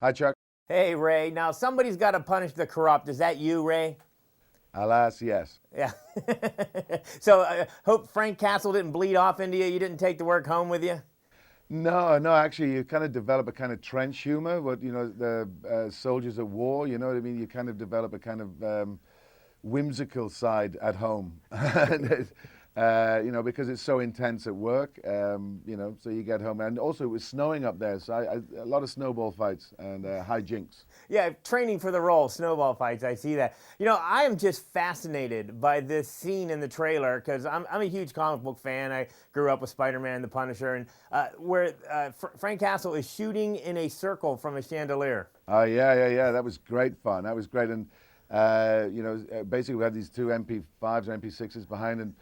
Hi, Chuck. Hey, Ray. Now, somebody's got to punish the corrupt. Is that you, Ray? Alas, yes. Yeah. So, hope Frank Castle didn't bleed off into you. You didn't take the work home with you? No, no, actually, you kind of develop a kind of trench humor, what, the soldiers at war, you know what I mean? You kind of develop a kind of whimsical side at home. Because it's so intense at work, so you get home. And also, it was snowing up there, so a lot of snowball fights and hijinks. Yeah, training for the role, snowball fights. I see that. I am just fascinated by this scene in the trailer because I'm a huge comic book fan. I grew up with Spider-Man, The Punisher, and where Frank Castle is shooting in a circle from a chandelier. Oh, yeah. That was great fun. That was great. And, basically, we had these two MP5s or MP6s behind, and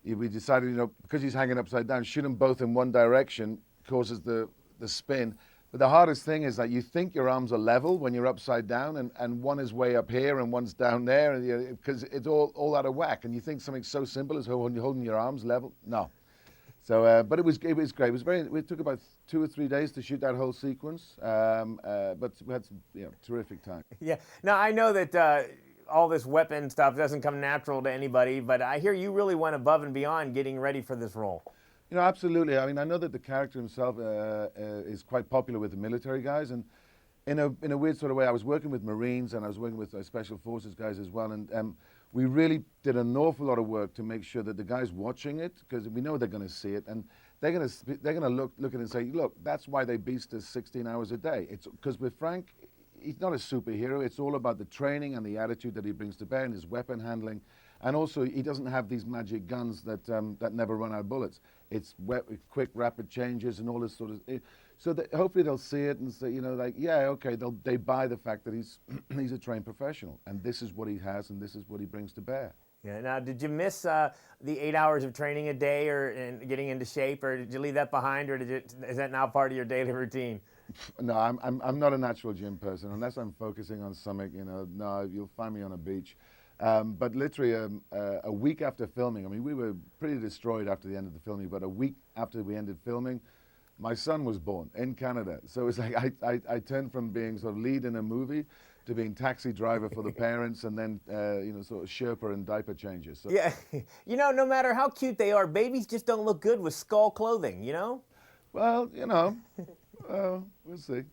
we decided, because he's hanging upside down, shoot them both in one direction causes the spin. But the hardest thing is that you think your arms are level when you're upside down, and one is way up here and one's down there, and because it's all out of whack. And you think something so simple as holding your arms level. No. So, but it was great. It took about 2 or 3 days to shoot that whole sequence, but we had some terrific time. Yeah. Now, I know that all this weapon stuff doesn't come natural to anybody, but I hear you really went above and beyond getting ready for this role. Absolutely. I mean, I know that the character himself is quite popular with the military guys, and in a weird sort of way, I was working with Marines and I was working with Special Forces guys as well, and we really did an awful lot of work to make sure that the guys watching it, because we know they're going to see it, and they're going to look at it and say, look, that's why they beast us 16 hours a day. It's because with Frank, he's not a superhero. It's all about the training and the attitude that he brings to bear and his weapon handling. And also, he doesn't have these magic guns that never run out of bullets. It's quick, rapid changes and all this sort of. So that hopefully they'll see it and say, okay, they buy the fact that he's he's a trained professional and this is what he has and this is what he brings to bear. Yeah. Now, did you miss the 8 hours of training a day and getting into shape, or did you leave that behind, or is that now part of your daily routine? No, I'm not a natural gym person unless I'm focusing on something. No, you'll find me on a beach. But literally a week after filming, I mean, we were pretty destroyed after the end of the filming, but a week after we ended filming, my son was born in Canada. So it's like I turned from being sort of lead in a movie to being taxi driver for the parents, and then, sort of Sherpa and diaper changes. So. Yeah. No matter how cute they are, babies just don't look good with skull clothing, Well, we'll see.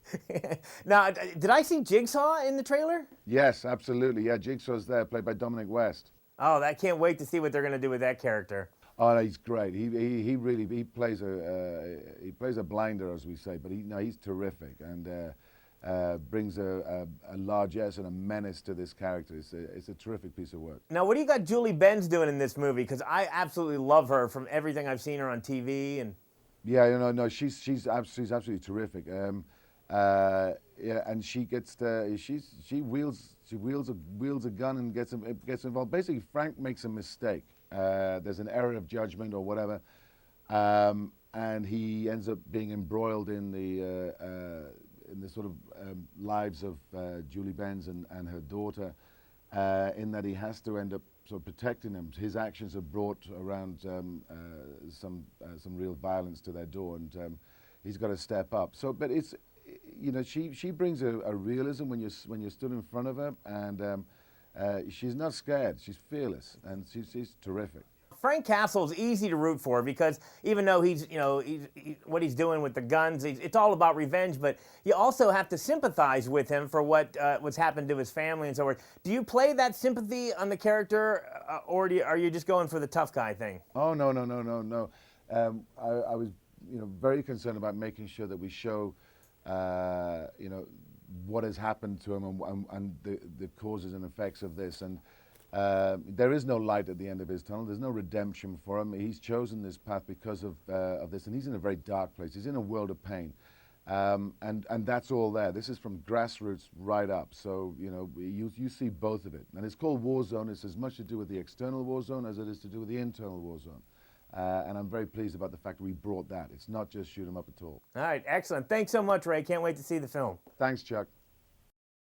Now, did I see Jigsaw in the trailer? Yes, absolutely. Yeah, Jigsaw's there, played by Dominic West. Oh, I can't wait to see what they're going to do with that character. Oh, no, he's great. He really plays a blinder, as we say, but he's terrific and brings a largesse and a menace to this character. It's a terrific piece of work. Now, what do you got Julie Benz doing in this movie? Because I absolutely love her from everything I've seen her on TV and. Yeah, no, she's absolutely terrific. Yeah, and she gets she wields a gun and gets involved. Basically, Frank makes a mistake. There's an error of judgment or whatever, and he ends up being embroiled in the sort of lives of Julie Benz and her daughter, in that he has to end up sort of protecting them. His actions have brought around some real violence to their door, and he's got to step up. So, but it's, she brings a realism when you're stood in front of her, and she's not scared. She's fearless, and she's terrific. Frank Castle's easy to root for because even though he's what he's doing with the guns, it's all about revenge, but you also have to sympathize with him for what's happened to his family and so forth. Do you play that sympathy on the character, or are you just going for the tough guy thing? Oh, no. I was very concerned about making sure that we show what has happened to him and the causes and effects of this. And there is no light at the end of his tunnel. There's no redemption for him. He's chosen this path because of this, and he's in a very dark place. He's in a world of pain, and that's all there. This is from grassroots right up. So you see both of it, and it's called War Zone. It's as much to do with the external war zone as it is to do with the internal war zone. And I'm very pleased about the fact that we brought that. It's not just shoot 'em up at all. All right, excellent. Thanks so much, Ray. Can't wait to see the film. Thanks, Chuck.